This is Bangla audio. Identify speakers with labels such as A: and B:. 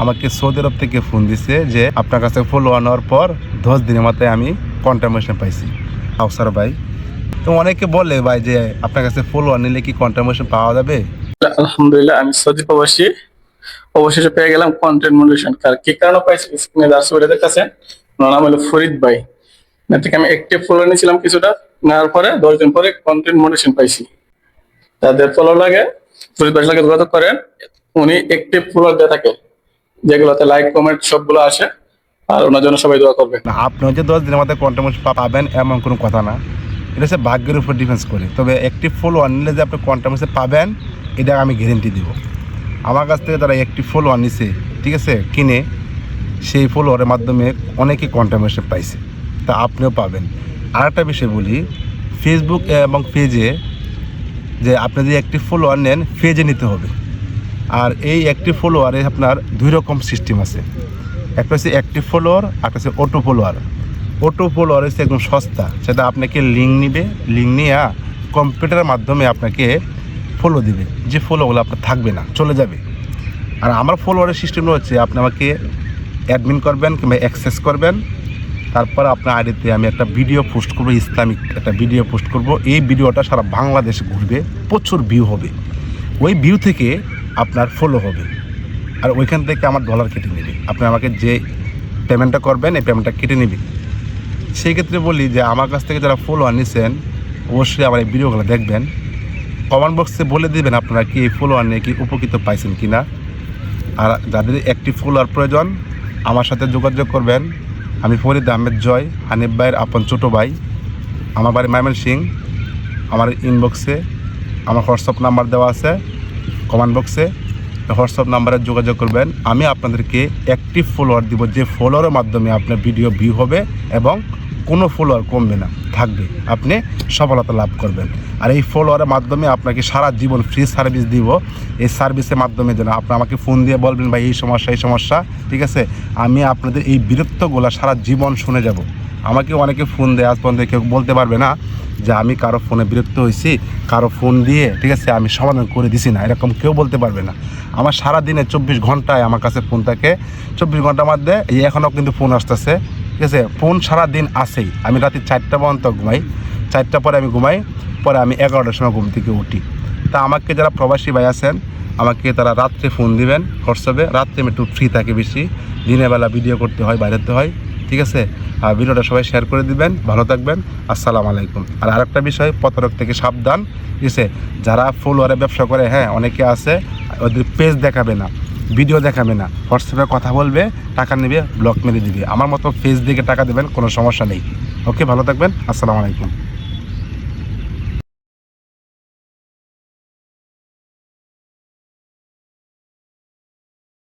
A: আমাকে সৌদি আরব থেকে ফোন দিছে যে আপনার কাছে ফলোয়ার নেওয়ার পর 10 দিনের মাথায় আমি কনফার্মেশন পাইছি। আফসার ভাই, তো অনেকে বলে ভাই যে আপনার কাছে ফলোয়ার নিলে কি কনফার্মেশন পাওয়া যাবে?
B: আলহামদুলিল্লাহ, আমি সৌদি প্রবাসী অবশেষে পেয়ে গেলাম কন্টেন্ট মনিটরেশন। কি কারণে পাইছি স্ক্রিনে যার ছবিটা দেখতেছেন, ওনার নাম হলো ফরিদ ভাই। না থেকে আমি একটিভ ফলোয়ার নিয়েছিলাম কিছুটা, নেওয়ার পরে 10 দিন পরে কন্টেন্ট মনিটরেশন পাইছি। তাদের ফলো লাগে ফরিদ ভাইয়ের সাথে যোগাযোগ করেন, উনি একটিভ ফলোয়ার দিয়ে থাকে যেগুলোতে লাইক কমেন্ট সবগুলো আসে, আর ওনার জন্য সবাই দোয়া করবে।
A: না, আপনি যে 10 দিনের মাথায় কনফার্মেশন পাবেন এমন কোনো কথা না, এটা হচ্ছে ভাগ্যের উপর ডিফেন্স করে। তবে একটি ফলোয়ার নিলে যে আপনি কনফার্মেশন পাবেন এটা আমি গ্যারেন্টি দিব। আমার কাছ থেকে তারা একটি ফলোয়ার নিছে, ঠিক আছে, কিনে সেই ফলোয়ারের মাধ্যমে অনেকেই কনফার্মেশন পাইছে, তা আপনিও পাবেন। আর একটা বিষয় বলি, ফেসবুক এবং পেজে যে আপনি যদি একটি ফলোয়ার নেন পেজে নিতে হবে। আর এই অ্যাক্টিভ ফলোয়ারে আপনার 2 রকম সিস্টেম আছে, একটা হচ্ছে অ্যাক্টিভ ফলোয়ার, একটা হচ্ছে অটো ফলোয়ার। অটো ফলোয়ার হচ্ছে একদম সস্তা, সেটা আপনাকে লিঙ্ক নিবে, লিঙ্ক নিয়ে কম্পিউটারের মাধ্যমে আপনাকে ফলো দিবে, যে ফলোগুলো আপনার থাকবে না, চলে যাবে। আর আমার ফলোয়ারের সিস্টেম হচ্ছে আপনি আমাকে অ্যাডমিন করবেন কিংবা অ্যাক্সেস করবেন, তারপর আপনার আইডিতে আমি একটা ভিডিও পোস্ট করবো, ইসলামিক একটা ভিডিও পোস্ট করব। এই ভিডিওটা সারা বাংলাদেশে ঘুরবে, প্রচুর ভিউ হবে, ওই ভিউ থেকে আপনার ফলো হবে, আর ওইখান থেকে আমার ডলার কেটে নেবে। আপনি আমাকে যে পেমেন্টটা করবেন এই পেমেন্টটা কেটে নেবে। সেই ক্ষেত্রে বলি যে আমার কাছ থেকে যারা ফলো আনিয়েছেন অবশ্যই আমার এই ভিডিওগুলো দেখবেন, কমেন্ট বক্সে বলে দেবেন আপনারা কি এই ফলো আনিয়ে কি উপকৃত পাইছেন কি না। আর যাদের অ্যাক্টিভ ফলোয়ার প্রয়োজন আমার সাথে যোগাযোগ করবেন। আমি ফরিদ আহমেদ জয়, হানিফ ভাইয়ের আপন ছোটো ভাই। আমার বাড়ি ময়মনসিংহ। আমার ইনবক্সে আমার হোয়াটসঅ্যাপ নাম্বার দেওয়া আছে, কমেন্ট বক্সে হোয়াটসঅ্যাপ নাম্বারে যোগাযোগ করবেন। আমি আপনাদেরকে অ্যাক্টিভ ফলোয়ার দিব, যে ফলোয়ারের মাধ্যমে আপনার ভিডিও ভিউ হবে এবং কোনো ফলোয়ার কমবে না, থাকবে, আপনি সফলতা লাভ করবেন। আর এই ফলোয়ারের মাধ্যমে আপনাকে সারা জীবন ফ্রি সার্ভিস দিব। এই সার্ভিসের মাধ্যমে যেন আপনি আমাকে ফোন দিয়ে বলবেন ভাই এই সমস্যা, ঠিক আছে, আমি আপনাদের এই বিরক্তগুলো সারা জীবন শুনে যাব। আমাকে অনেকে ফোন দেয়, আজ পর্যন্ত কেউ বলতে পারবে না যে আমি কারো ফোনে বিরক্ত হয়েছি, কারো ফোন দিয়ে, ঠিক আছে, আমি সমাধান করে দিছি না, এরকম কেউ বলতে পারবে না। আমার সারা দিনে 24 ঘন্টায় আমার কাছে ফোন থাকে। 24 ঘন্টার মধ্যে এই এখনও কিন্তু ফোন আসতেছে, ঠিক আছে, ফোন সারা দিন আসেই। আমি রাতে 4টা পর্যন্ত ঘুমাই, 4টা পরে আমি ঘুমাই, পরে আমি 11টার সময় ঘুম থেকে উঠি। তা আমাকে যারা প্রবাসী ভাই আছেন আমাকে তারা রাত্রে ফোন দিবেন হোয়াটসঅ্যাপে, রাত্রে আমি একটু ফ্রি থাকি বেশি, দিনের বেলা ভিডিও করতে হয়, বাইরেতে হয়, ঠিক আছে। আর ভিডিওটা সবাই শেয়ার করে দিবেন। ভালো থাকবেন, আসসালামু আলাইকুম। আর আরেকটা বিষয়, প্রতারক থেকে সাবধান, ঠিক আছে। যারা ফলোয়ারে ব্যবসা করে, হ্যাঁ অনেকে আছে, ওদের পেজ দেখাবে না, ভিডিও দেখাবে না, হোয়াটসঅ্যাপে কথা বলবে, টাকা নেবে, ব্লক মেরে দিবে। আমার মতো পেজ দেখে টাকা দেবেন, কোনো সমস্যা নেই। ওকে, ভালো থাকবেন, আসসালামু আলাইকুম।